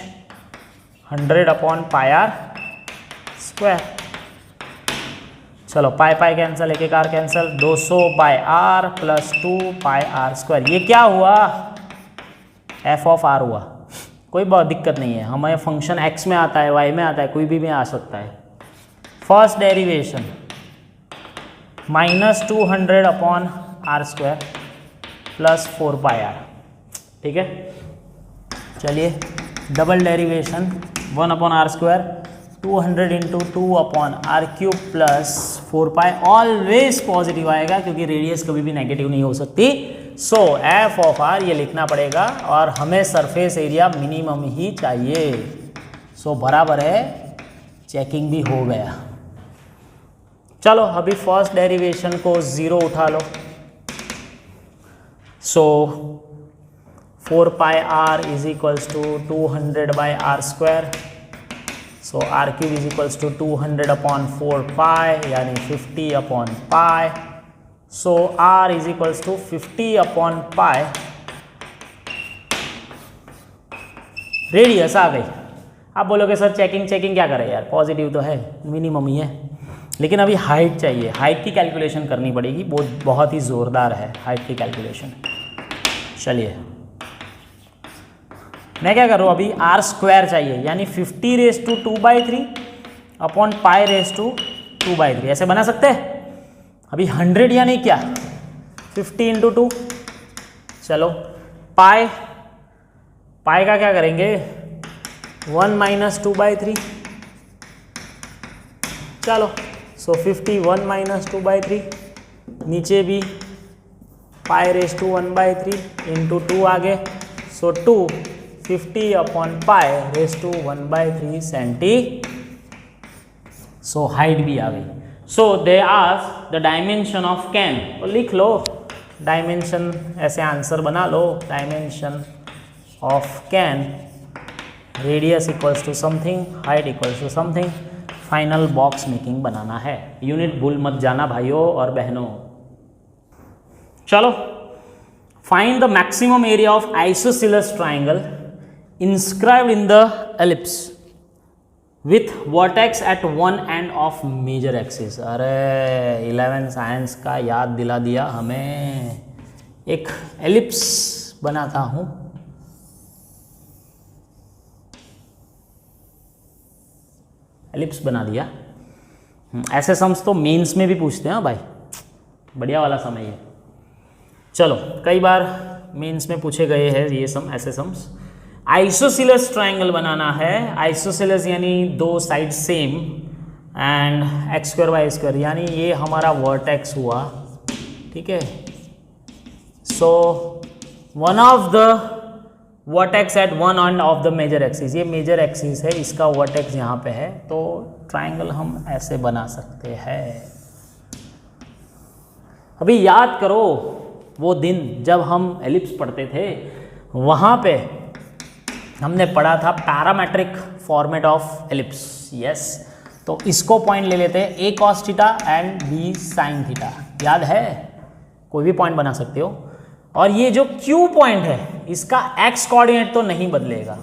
100 upon pi r square. चलो पाई पाई कैंसिल, एक एक r cancel, 200 by r plus 2 pi r square. ये क्या हुआ? एफ ऑफ आर हुआ। कोई बहुत दिक्कत नहीं है, हमें फंक्शन एक्स में आता है, वाई में आता है, कोई भी में आ सकता है। First derivation minus 200 upon R square plus 4 pi R. ठीक है, चलिए double derivation 1 upon R square 200 into 2 upon R cube plus 4 pi. Always positive आएगा क्योंकि रेडियस कभी भी नेगेटिव नहीं हो सकती। सो एफ ऑफ आर ये लिखना पड़ेगा, और हमें सरफेस एरिया मिनिमम ही चाहिए। सो बराबर है, चेकिंग भी हो गया। चलो अभी फर्स्ट डेरिवेशन को 0 उठा लो। So 4 pi r is equals to 200 by r square. So r cube is equals to 200 upon 4 pi, यानी 50 upon pi. So r is equals to 50 upon pi. Radius आ गई। आप बोलोगे सर चेकिंग क्या करें यार, पॉजिटिव तो है, मिनिमम ही है, लेकिन अभी हाइट चाहिए। हाइट की कैलकुलेशन करनी पड़ेगी, बहुत ही ज़ोरदार है हाइट की कैलकुलेशन। चलिए मैं क्या कर रहा हूँ, अभी आर स्क्वायर चाहिए, यानी 50 raise to 2/3 upon pi raise to 2/3। ऐसे बना सकते हैं। अभी 100 यानी क्या, 50 इंटू 2। चलो पाई का क्या करेंगे, 1 माइनस 2/3। चलो सो 51 माइनस 2/3, नीचे भी पाई रेस टू 1/3 इंटू 2 आगे। So 250 upon pi raise to 1/3 centi. So height भी आ गई। So they ask the dimension of can, तो लिख लो डायमेंशन, ऐसे आंसर बना लो। Dimension of can, radius equals to something, height equals to something. Final box making बनाना है। यूनिट भूल मत जाना भाइयों और बहनों। चलो find the maximum area of isosceles triangle inscribed in the ellipse with vertex at one end of major axis। अरे 11 साइंस का याद दिला दिया हमें। एक एलिप्स बनाता हूँ। एलिप्स बना दिया। ऐसे सम्स तो मेंस में भी पूछते हैं भाई, बढ़िया वाला समय है। चलो कई बार मेंस में पूछे गए हैं ये सम, ऐसे सम्स। आइसोसेलेस ट्राइंगल बनाना है। आइसोसेलेस यानी दो side same, and X square Y square, यानी ये हमारा वर्टेक्स हुआ। ठीक है, so one of the vertex at one end of the major axis, ये मेजर एक्सिस है, इसका वर्टेक्स यहाँ पे है, तो ट्राइंगल हम ऐसे बना सकते हैं। अभी याद करो वो दिन जब हम एलिप्स पढ़ते थे, वहाँ पे हमने पढ़ा था parametric format of ellipse. Yes, तो इसको पॉइंट ले लेते हैं, a cos theta and b sin theta. याद है, कोई भी पॉइंट बना सकते हो। और ये जो q पॉइंट है, इसका x कोऑर्डिनेट तो नहीं बदलेगा,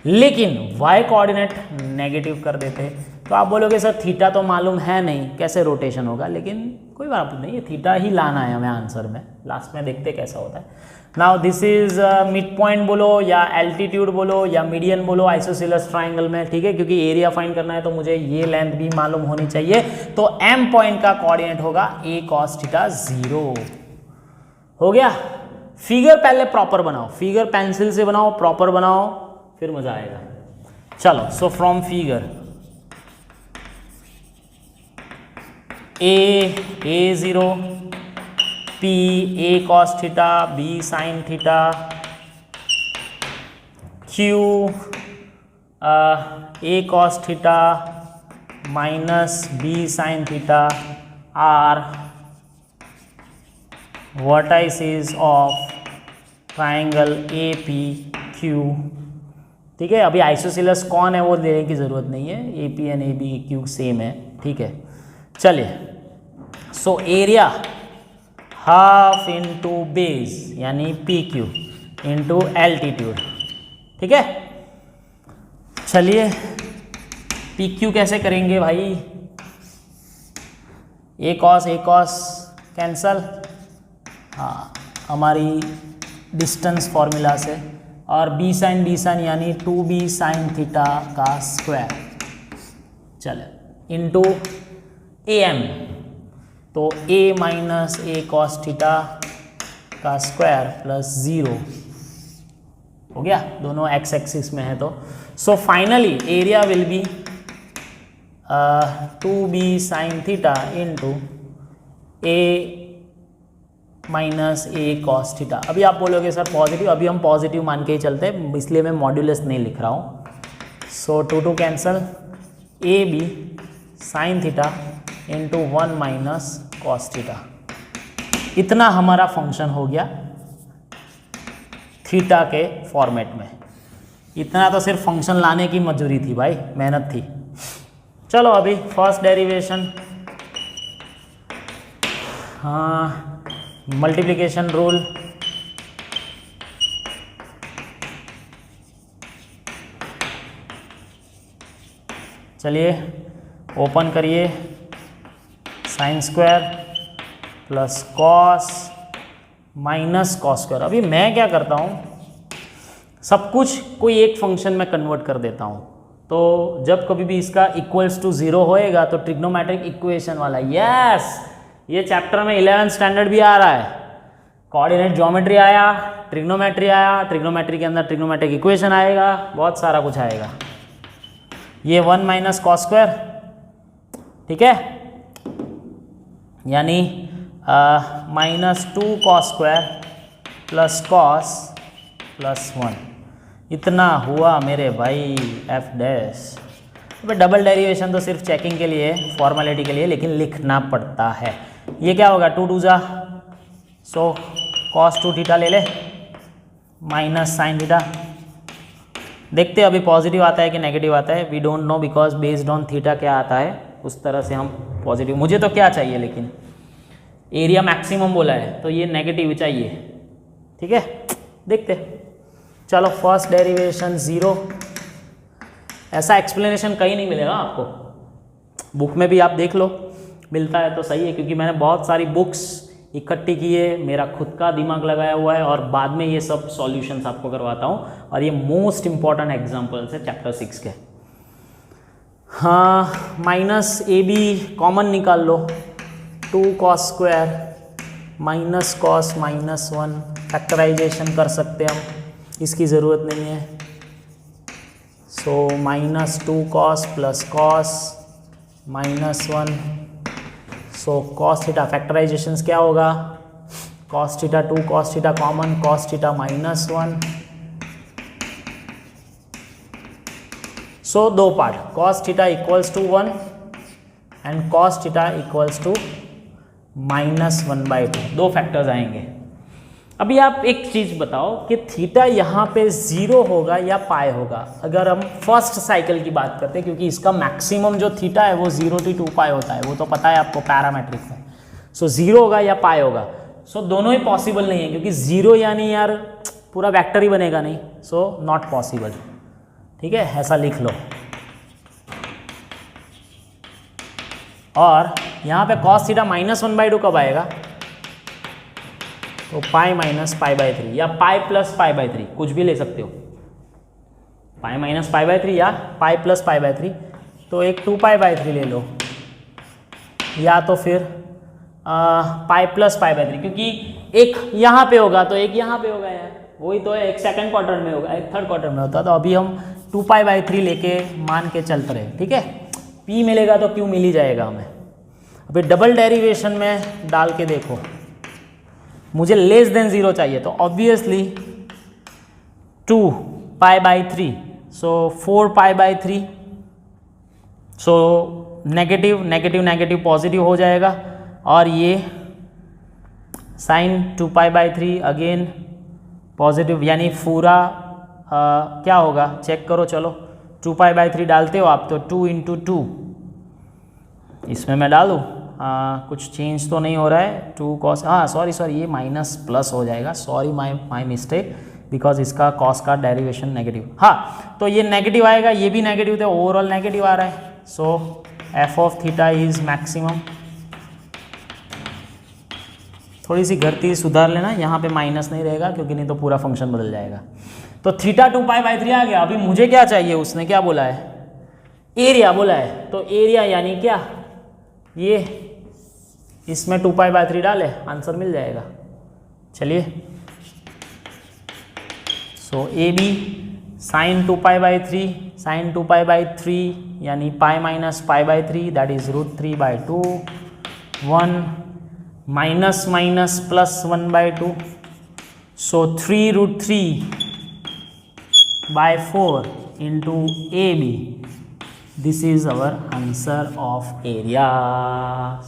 लेकिन y कोऑर्डिनेट नेगेटिव कर देते। तो आप बोलोगे सर थीटा तो मालूम है नहीं, कैसे रोटेशन होगा, लेकिन कोई बात नहीं, ये थीटा ही लाना है हमें आंसर में। लास्ट में देखते कैसा होता है। Now this is mid point बोलो या एल्टीट्यूड बोलो या मीडियन बोलो आइसोसेलेस ट्राइंगल में। ठीक है, क्योंकि एरिया फाइंड करना है तो मुझे ये लेंथ भी मालूम होनी चाहिए। तो m पॉइंट का कोऑर्डिनेट होगा a cos थीटा 0। हो गया। फिगर पहले प्रॉपर बनाओ, फिगर पेंसिल से बनाओ, प्रॉपर बनाओ, फिर मजा आएगा। चलो, so from figure a0 p a cos theta b sin theta Q A cos theta minus B sine theta are vertices of triangle A P Q. ठीक है, अभी आइसोसेलेस कौन है वो देने की ज़रूरत नहीं है, A P and A B Q same है। ठीक है, चलिए, so area half into base यानी पी क्यू इंटू एल्टीट्यूड। ठीक है, चलिए पी क्यू कैसे करेंगे भाई, ए कॉस कैंसल, हाँ हमारी डिस्टेंस फॉर्मूला से, और बी साइन यानी 2b साइन थीटा का स्क्वायर, चले इंटू ए एम, तो a minus A cos theta का स्क्वायर प्लस 0 हो गया, दोनों एक्स एक्सिस में है तो। So finally area will be 2b sign theta into a minus A cos theta. अभी आप बोलोगे सर पॉजिटिव, अभी हम पॉजिटिव मान के ही चलते हैं, इसलिए मैं मॉड्यूलस नहीं लिख रहा हूँ। So 2 cancel, A B sine theta into 1 minus cos theta, इतना हमारा फंक्शन हो गया थीटा के फॉर्मेट में। इतना तो सिर्फ फंक्शन लाने की मजूरी थी भाई, मेहनत थी। चलो अभी फर्स्ट डेरिवेशन, हाँ मल्टीप्लिकेशन रूल, चलिए ओपन करिए, sine square plus cos minus cos square. अभी मैं क्या करता हूँ, सब कुछ कोई एक फंक्शन में कन्वर्ट कर देता हूँ, तो जब कभी भी इसका इक्वल्स टू 0 होएगा तो ट्रिग्नोमेट्रिक इक्वेशन वाला, यस ये चैप्टर में 11th स्टैंडर्ड भी आ रहा है, कोऑर्डिनेट ज्योमेट्री आया, ट्रिग्नोमेट्री आया, ट्रिग्नोमेट्री के अंदर ट्रिग्नोमेट्रिक इक्वेशन आएगा, बहुत सारा कुछ आएगा। ये 1 माइनस कॉस स्क्वायर, ठीक है, यानी minus 2 cos square plus cos plus 1, इतना हुआ मेरे भाई एफ डैश। अब डबल डेरिवेशन तो सिर्फ चेकिंग के लिए, फॉर्मेलिटी के लिए, लेकिन लिखना पड़ता है। ये क्या होगा, 2 2 जा, सो कॉस 2 थीटा ले ले माइनस साइन थीटा। देखते हैं अभी पॉजिटिव आता है कि नेगेटिव आता है, we don't know because based on theta क्या आता है उस तरह से हम पॉजिटिव। मुझे तो क्या चाहिए, लेकिन एरिया मैक्सिमम बोला है तो ये नेगेटिव चाहिए। ठीक है, देखते चलो फर्स्ट डेरिवेशन 0। ऐसा एक्सप्लेनेशन कहीं नहीं मिलेगा आपको, बुक में भी आप देख लो, मिलता है तो सही है, क्योंकि मैंने बहुत सारी बुक्स इकट्ठी की है, मेरा खुद का दिमाग लगाया हुआ है, और बाद में ये सब सॉल्यूशंस आपको करवाता हूँ, और ये मोस्ट इंपॉर्टेंट एग्जांपल्स है चैप्टर 6 के। हाँ माइनस ए बी कॉमन निकाल लो, 2 cos square minus cos minus 1, factorisation कर सकते हम, इसकी ज़रूरत नहीं है। So minus 2 cos plus cos minus 1, so cos theta factorisation क्या होगा, cos theta 2 cos theta common, cos theta minus 1, so 2 part, cos theta equals to 1 and cos theta equals to minus 1/2, 2 factors आएंगे। अभी आप एक चीज़ बताओ कि theta यहाँ पे 0 होगा या पाई होगा, अगर हम फर्स्ट साइकिल की बात करते हैं, क्योंकि इसका मैक्सिमम जो थीटा है वो 0 to 2 पाई होता है, वो तो पता है आपको पैरामेट्रिक में। सो 0 होगा या पाई होगा, सो दोनों ही पॉसिबल नहीं है, क्योंकि 0 यानी यार पूरा वेक्टर ही बनेगा नहीं, सो नॉट पॉसिबल। ठीक है, ऐसा लिख लो। और यहाँ पे cos थीटा माइनस 1/2 कब आएगा, तो पाई माइनस पाई/3 या पाई प्लस पाई/3, कुछ भी ले सकते हो, पाई माइनस पाई/3 या पाई प्लस पाई/3, तो एक 2 पाई/3 ले लो, या तो फिर पाई प्लस पाई/3, क्योंकि एक यहाँ पे होगा तो एक यहाँ पे होगा यार, वही तो है, एक सेकंड क्वार्टर में होगा, एक थर्ड क्वार्टर में होता, तो अभी हम 2 पाई/3 लेके मान के चलते रहे। ठीक है, पी मिलेगा तो क्यू मिल ही जाएगा हमें। अभी डबल डेरिवेशन में डाल के देखो, मुझे लेस देन 0 चाहिए, तो obviously 2 pi by 3, so 4 pi by 3, so negative negative negative positive हो जाएगा, और ये sine 2 pi by 3 again positive, यानी पूरा क्या होगा चेक करो, चलो 2 पाई बाई 3 डालते हो आप तो 2 इंटू 2, इसमें मैं डालूँ कुछ चेंज तो नहीं हो रहा है, 2 कॉस, हाँ सॉरी ये माइनस प्लस हो जाएगा, सॉरी माई मिस्टेक, बिकॉज इसका कॉस का डेरिवेशन नेगेटिव, हाँ तो ये नेगेटिव आएगा, ये भी नेगेटिव थे, ओवरऑल नेगेटिव आ रहा है, so f of theta is maximum. थोड़ी सी गलती सुधार लेना, यहाँ पे माइनस नहीं रहेगा क्योंकि नहीं तो पूरा फंक्शन बदल जाएगा। तो थीटा 2 पाई बाई 3 आ गया। अभी मुझे क्या चाहिए, उसने क्या बोला है, एरिया बोला है, तो एरिया यानी क्या, ये इसमें 2 पाई बाई 3 डाले, आंसर मिल जाएगा। चलिए, so a B sine 2 pi by 3, sine 2 pi by 3 यानी pi minus pi by 3, that is √3/2, 1 minus minus plus 1/2, so 3√3/4 into A b, this is our answer of area.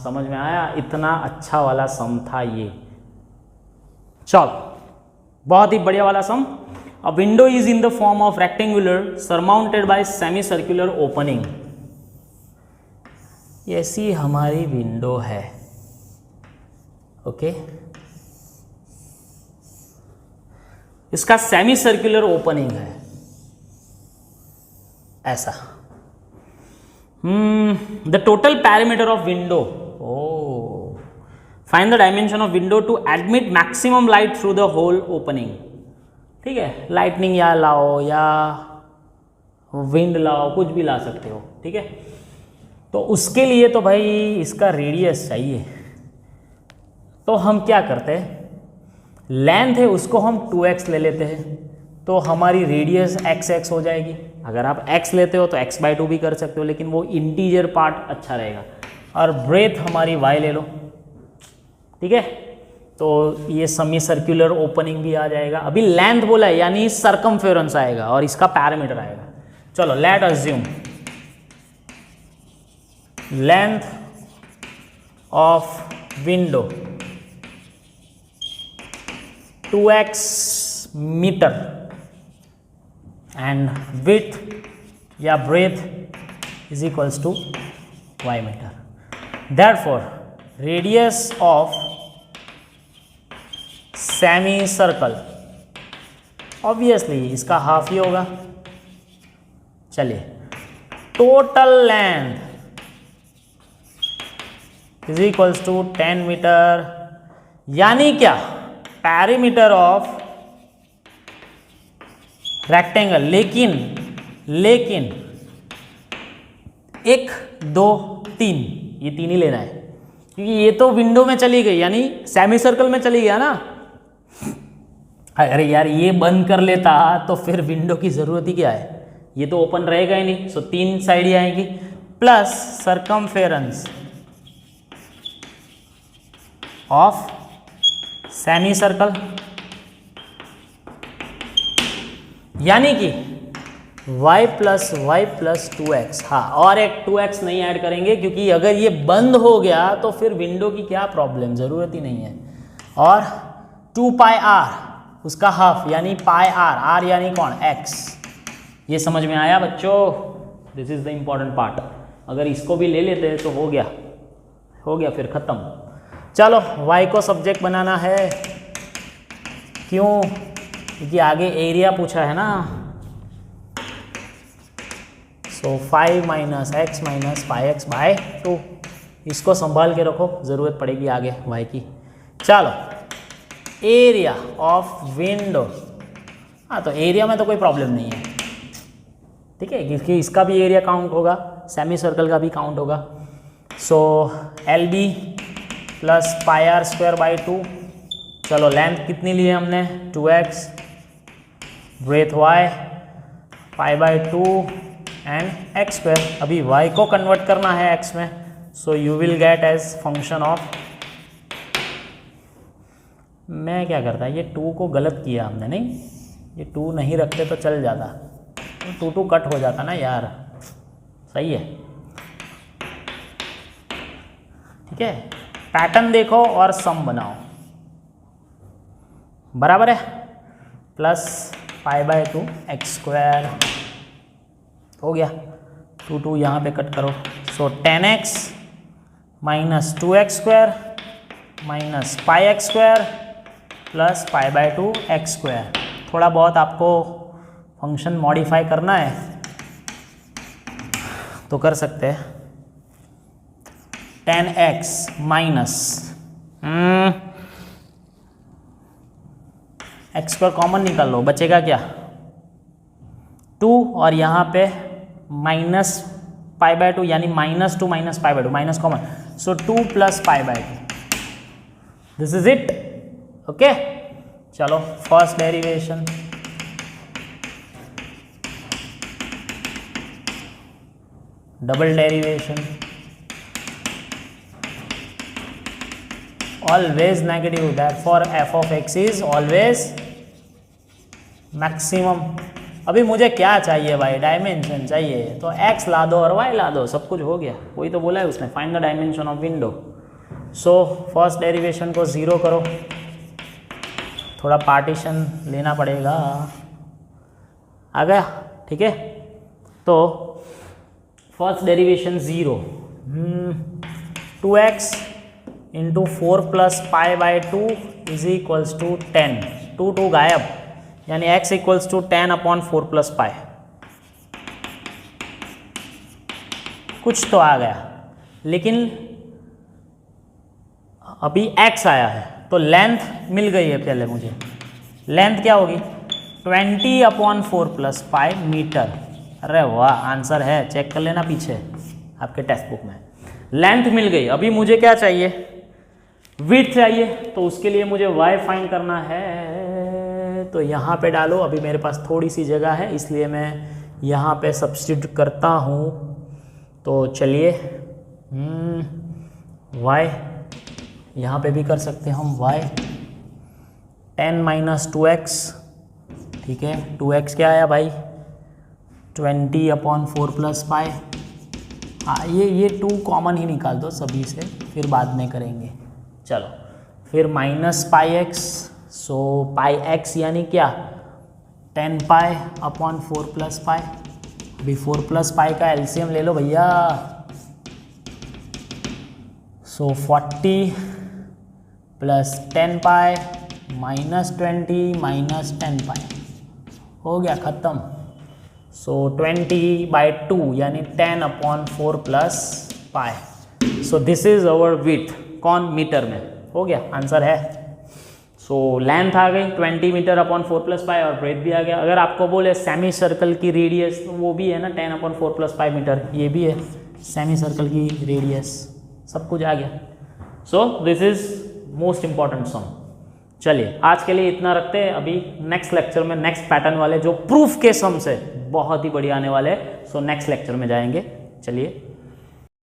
समझ में आया, इतना अच्छा वाला सम था ये। चलो, बहुत ही बढ़िया वाला सम। A window is in the form of rectangular surmounted by semicircular opening. ऐसी हमारी विंडो है, ओके इसका सेमी सर्कुलर ओपनिंग है ऐसा। The total parameter of window, find the dimension of window to admit maximum light through the whole opening. ठीक है, lightning या लाओ या विंड लाओ, कुछ भी ला सकते हो। ठीक है, तो उसके लिए तो भाई इसका रेडियस चाहिए, तो हम क्या करते हैं, लेंथ है उसको हम 2x ले लेते हैं, तो हमारी रेडियस x हो जाएगी। अगर आप x लेते हो तो x/2 भी कर सकते हो, लेकिन वो इंटीजर पार्ट अच्छा रहेगा। और ब्रेथ हमारी y ले लो, ठीक है, तो ये सेमी सर्कुलर ओपनिंग भी आ जाएगा। अभी लेंथ बोला है यानी सरकमफेरेंस आएगा और इसका पैरामीटर आएगा। चलो, let assume length of window 2x metre and width या breadth is equals to y metre. Therefore radius of semi circle, obviously इसका हाफ ही होगा। चलिए, total length is equals to 10 metre, यानी क्या, पैरीमीटर ऑफ रेक्टेंगल। लेकिन 1 2 3 ये 3 ही लेना है, क्योंकि ये तो विंडो में चली गई, यानी सेमी सर्कल में चली गया ना। अरे यार, ये बंद कर लेता तो फिर विंडो की जरूरत ही क्या है, ये तो ओपन रहेगा ही नहीं। सो 3 साइड ही आएंगी, plus circumference of semi circle, यानी कि y प्लस 2x। हाँ, और एक 2x नहीं ऐड करेंगे, क्योंकि अगर ये बंद हो गया तो फिर विंडो की क्या प्रॉब्लम, ज़रूरत ही नहीं है। और 2 पाई r उसका हाफ यानी पाई r यानी कौन, x। ये समझ में आया बच्चों, this is the important part. अगर इसको भी ले लेते हैं तो हो गया फिर ख़त्म। चलो, y को सब्जेक्ट बनाना है, क्यों, क्योंकि आगे एरिया पूछा है ना। So 5 minus x minus pi x by 2, इसको संभाल के रखो, ज़रूरत पड़ेगी आगे y की। चलो, एरिया ऑफ विंडो, हाँ तो एरिया में तो कोई प्रॉब्लम नहीं है, ठीक है, क्योंकि इसका भी एरिया काउंट होगा, सेमी सर्कल का भी काउंट होगा। So LB plus pi r square by 2। चलो, लेंथ कितनी ली है हमने, 2x, breadth y pi by 2 and x square. अभी y को कन्वर्ट करना है x में, so you will get as function of, मैं क्या करता है, ये 2 को गलत किया हमने, नहीं ये 2 नहीं रखते तो चल जाता, 2 कट हो जाता ना यार। सही है, ठीक है। पैटर्न देखो और सम बनाओ, बराबर है। प्लस π/2 x² हो गया। 2 यहाँ पे कट करो, सो 10x minus 2x² minus πx² plus π/2 x²। थोड़ा बहुत आपको फंक्शन मॉडिफाई करना है तो कर सकते हैं। 10x माइनस x² कॉमन निकाल लो, बचेगा क्या 2 और यहाँ पे माइनस π/2 यानी -2 minus π/2 minus common, so 2 plus π/2। This is it, okay. चलो first derivation, double derivation, always negative, therefore f of x is always maximum. अभी मुझे क्या चाहिए भाई, डायमेंशन चाहिए, तो x ला दो और y ला दो, सब कुछ हो गया। वही तो बोला है उसने, find the dimension of window. So first derivation को 0 करो, थोड़ा पार्टीशन लेना पड़ेगा, आ गया, ठीक है। तो first derivation 0, 2x into 4 plus π/2 is equals to 10, 2 गायब, यानी x इक्वल्स टू 10/4 प्लस π। कुछ तो आ गया, लेकिन अभी x आया है, तो लेंथ मिल गई है पहले मुझे। लेंथ क्या होगी 20/4 प्लस π मीटर। अरे वाह, आंसर है, चेक कर लेना पीछे आपके टेक्स्ट बुक में। लेंथ मिल गई, अभी मुझे क्या चाहिए, विड्थ चाहिए, तो उसके लिए मुझे y फाइंड करना है। तो यहाँ पे डालो, अभी मेरे पास थोड़ी सी जगह है इसलिए मैं यहाँ पे सब्स्टिट्यूट करता हूँ। तो चलिए y यहाँ पे भी कर सकते हैं हम, y 10 माइनस 2x, ठीक है। 2x क्या आया भाई 20/4 प्लस π। हाँ, ये 2 कॉमन ही निकाल दो सभी से, फिर बाद में करेंगे। चलो फिर माइनस πx, सो πx यानी क्या 10π/4 प्लस π। अभी 4 प्लस π का एलसीएम ले लो भैया, सो 40 प्लस 10π माइनस 20 माइनस 10π, हो गया ख़त्म। सो 20/2 यानी 10/4 plus π। So this is our width, कौन मीटर में, हो गया, आंसर है। सो लेंथ आ गई 20 मीटर/4 प्लस π और ब्रेथ भी आ गया। अगर आपको बोले सेमी सर्कल की रेडियस, तो वो भी है ना 10/4 प्लस π मीटर, ये भी है सेमी सर्कल की रेडियस, सब कुछ आ गया। So this is most important sum. चलिए आज के लिए इतना रखते हैं, अभी नेक्स्ट लेक्चर में नेक्स्ट पैटर्न वाले जो प्रूफ के सम से बहुत ही बढ़िया आने वाले हैं, सो नेक्स्ट लेक्चर में जाएंगे। चलिए।